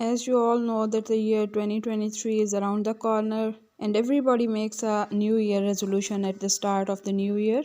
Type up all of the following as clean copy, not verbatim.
As you all know that the year 2023 is around the corner and everybody makes a new year resolution at the start of the new year.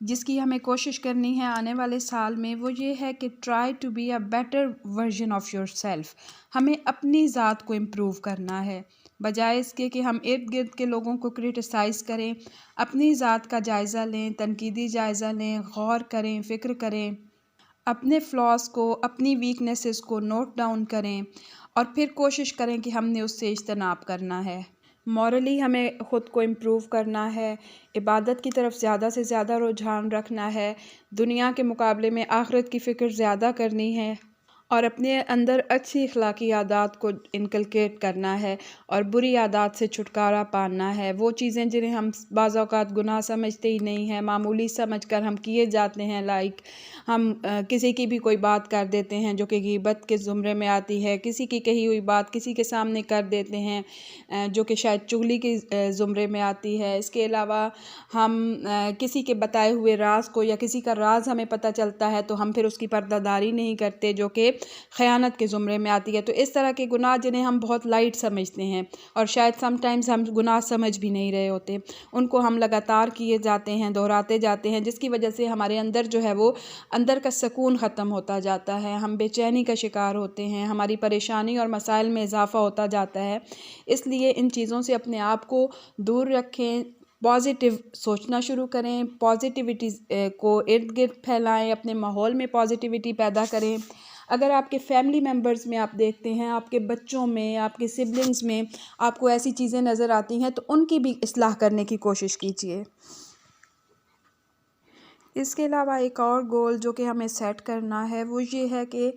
جس کی ہمیں کوشش کرنی ہے آنے والے سال میں، وہ یہ ہے کہ try to be a better version of yourself. ہمیں اپنی ذات کو امپروو کرنا ہے، بجائے اس کے کہ ہم ارد گرد کے لوگوں کو کرٹیسائز کریں. اپنی ذات کا جائزہ لیں، تنقیدی جائزہ لیں، غور کریں، فکر کریں، اپنے فلاز کو، اپنی ویکنیسز کو نوٹ ڈاؤن کریں، اور پھر کوشش کریں کہ ہم نے اس سے اجتناب کرنا ہے. مورلی ہمیں خود کو امپروو کرنا ہے، عبادت کی طرف زیادہ سے زیادہ رجحان رکھنا ہے، دنیا کے مقابلے میں آخرت کی فکر زیادہ کرنی ہے، اور اپنے اندر اچھی اخلاقی عادات کو انکلکیٹ کرنا ہے، اور بری عادات سے چھٹکارا پانا ہے. وہ چیزیں جنہیں ہم بعض اوقات گناہ سمجھتے ہی نہیں ہیں، معمولی سمجھ کر ہم کیے جاتے ہیں، لائک ہم کسی کی بھی کوئی بات کر دیتے ہیں جو کہ غیبت کے زمرے میں آتی ہے، کسی کی کہی ہوئی بات کسی کے سامنے کر دیتے ہیں جو کہ شاید چغلی کے زمرے میں آتی ہے. اس کے علاوہ ہم کسی کے بتائے ہوئے راز کو، یا کسی کا راز ہمیں پتہ چلتا ہے تو ہم پھر اس کی پردہ داری نہیں کرتے، جو کہ خیانت کے زمرے میں آتی ہے. تو اس طرح کے گناہ جنہیں ہم بہت لائٹ سمجھتے ہیں، اور شاید سم ٹائمز ہم گناہ سمجھ بھی نہیں رہے ہوتے، ان کو ہم لگاتار کیے جاتے ہیں، دہراتے جاتے ہیں، جس کی وجہ سے ہمارے اندر جو ہے وہ اندر کا سکون ختم ہوتا جاتا ہے، ہم بے چینی کا شکار ہوتے ہیں، ہماری پریشانی اور مسائل میں اضافہ ہوتا جاتا ہے. اس لیے ان چیزوں سے اپنے آپ کو دور رکھیں، پازیٹیو سوچنا شروع کریں، پازیٹیوٹی کو ارد گرد پھیلائیں، اپنے ماحول میں پازیٹیوٹی پیدا کریں. اگر آپ کے فیملی ممبرز میں آپ دیکھتے ہیں، آپ کے بچوں میں، آپ کے سبلنگز میں آپ کو ایسی چیزیں نظر آتی ہیں تو ان کی بھی اصلاح کرنے کی کوشش کیجیے. اس کے علاوہ ایک اور گول جو کہ ہمیں سیٹ کرنا ہے وہ یہ ہے کہ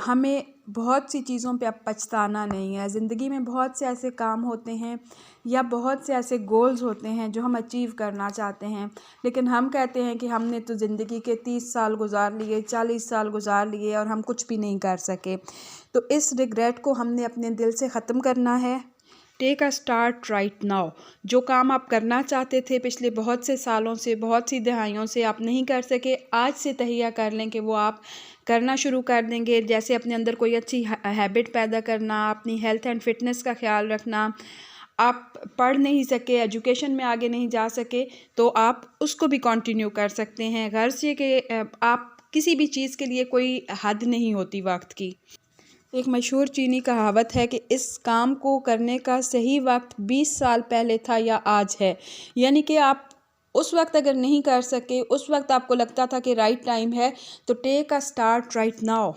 ہمیں بہت سی چیزوں پہ اب پچھتانا نہیں ہے. زندگی میں بہت سے ایسے کام ہوتے ہیں یا بہت سے ایسے گولز ہوتے ہیں جو ہم اچیو کرنا چاہتے ہیں، لیکن ہم کہتے ہیں کہ ہم نے تو زندگی کے 30 سال گزار لیے، 40 سال گزار لیے اور ہم کچھ بھی نہیں کر سکے. تو اس ریگریٹ کو ہم نے اپنے دل سے ختم کرنا ہے. ٹیک اے اسٹارٹ رائٹ ناؤ. جو کام آپ کرنا چاہتے تھے پچھلے بہت سے سالوں سے، بہت سی دہائیوں سے آپ نہیں کر سکے، آج سے تہیہ کر لیں کہ وہ آپ کرنا شروع کر دیں گے. جیسے اپنے اندر کوئی اچھی ہیبٹ پیدا کرنا، اپنی ہیلتھ اینڈ فٹنس کا خیال رکھنا. آپ پڑھ نہیں سکے، ایجوکیشن میں آگے نہیں جا سکے تو آپ اس کو بھی کنٹینیو کر سکتے ہیں. غرض یہ کہ آپ کسی بھی چیز کے لیے کوئی حد نہیں ہوتی وقت کی. ایک مشہور چینی کہاوت ہے کہ اس کام کو کرنے کا صحیح وقت 20 سال پہلے تھا یا آج ہے. یعنی کہ آپ اس وقت اگر نہیں کر سکے، اس وقت آپ کو لگتا تھا کہ رائٹ ٹائم ہے، تو ٹیک اے اسٹارٹ رائٹ ناؤ.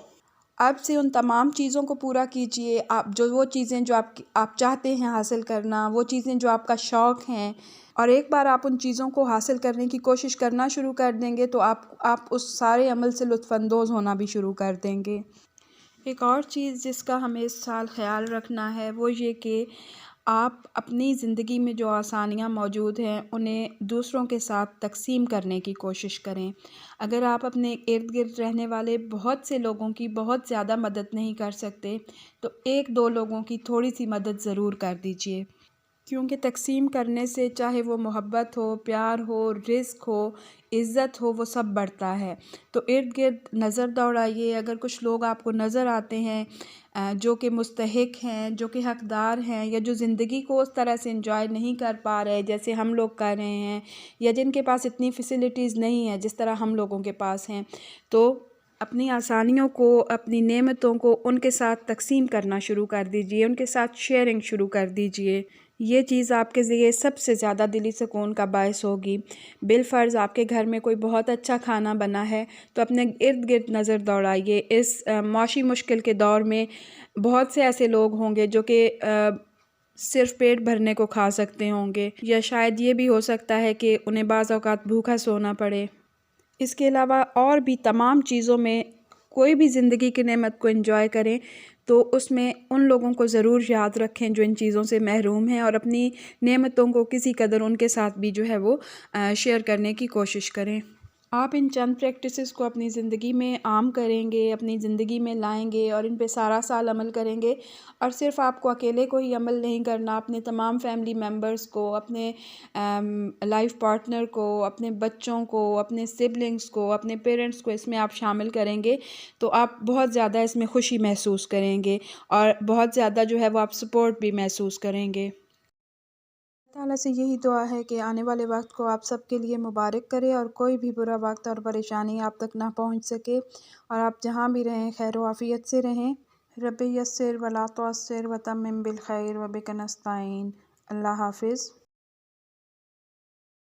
اب سے ان تمام چیزوں کو پورا کیجئے. آپ جو وہ چیزیں جو آپ چاہتے ہیں حاصل کرنا، وہ چیزیں جو آپ کا شوق ہیں، اور ایک بار آپ ان چیزوں کو حاصل کرنے کی کوشش کرنا شروع کر دیں گے تو آپ اس سارے عمل سے لطف اندوز ہونا بھی شروع کر دیں گے. ایک اور چیز جس کا ہمیں اس سال خیال رکھنا ہے وہ یہ کہ آپ اپنی زندگی میں جو آسانیاں موجود ہیں انہیں دوسروں کے ساتھ تقسیم کرنے کی کوشش کریں. اگر آپ اپنے ارد گرد رہنے والے بہت سے لوگوں کی بہت زیادہ مدد نہیں کر سکتے تو 1-2 لوگوں کی تھوڑی سی مدد ضرور کر دیجئے، کیونکہ تقسیم کرنے سے چاہے وہ محبت ہو، پیار ہو، رزق ہو، عزت ہو، وہ سب بڑھتا ہے. تو ارد گرد نظر دوڑائیے. اگر کچھ لوگ آپ کو نظر آتے ہیں جو کہ مستحق ہیں، جو کہ حقدار ہیں، یا جو زندگی کو اس طرح سے انجوائے نہیں کر پا رہے جیسے ہم لوگ کر رہے ہیں، یا جن کے پاس اتنی فیسلٹیز نہیں ہیں جس طرح ہم لوگوں کے پاس ہیں، تو اپنی آسانیوں کو، اپنی نعمتوں کو ان کے ساتھ تقسیم کرنا شروع کر دیجئے، ان کے ساتھ شیئرنگ شروع کر دیجئے. یہ چیز آپ کے لیے سب سے زیادہ دلی سکون کا باعث ہوگی. بالفرض آپ کے گھر میں کوئی بہت اچھا کھانا بنا ہے تو اپنے ارد گرد نظر دوڑائیے. اس معاشی مشکل کے دور میں بہت سے ایسے لوگ ہوں گے جو کہ صرف پیٹ بھرنے کو کھا سکتے ہوں گے، یا شاید یہ بھی ہو سکتا ہے کہ انہیں بعض اوقات بھوکا سونا پڑے. اس کے علاوہ اور بھی تمام چیزوں میں کوئی بھی زندگی کی نعمت کو انجوائے کریں تو اس میں ان لوگوں کو ضرور یاد رکھیں جو ان چیزوں سے محروم ہیں، اور اپنی نعمتوں کو کسی قدر ان کے ساتھ بھی جو ہے وہ شیئر کرنے کی کوشش کریں. آپ ان چند پریکٹسز کو اپنی زندگی میں عام کریں گے، اپنی زندگی میں لائیں گے اور ان پہ سارا سال عمل کریں گے. اور صرف آپ کو اکیلے کو ہی عمل نہیں کرنا، اپنے تمام فیملی ممبرز کو، اپنے لائف پارٹنر کو، اپنے بچوں کو، اپنے سبلنگز کو، اپنے پیرنٹس کو اس میں آپ شامل کریں گے تو آپ بہت زیادہ اس میں خوشی محسوس کریں گے، اور بہت زیادہ جو ہے وہ آپ سپورٹ بھی محسوس کریں گے. تعالیٰ سے یہی دعا ہے کہ آنے والے وقت کو آپ سب کے لیے مبارک کرے اور کوئی بھی برا وقت اور پریشانی آپ تک نہ پہنچ سکے، اور آپ جہاں بھی رہیں خیر و عافیت سے رہیں۔ رب یسر ولا تعسر وتمم بالخیر وبک نستعین۔ اللہ حافظ۔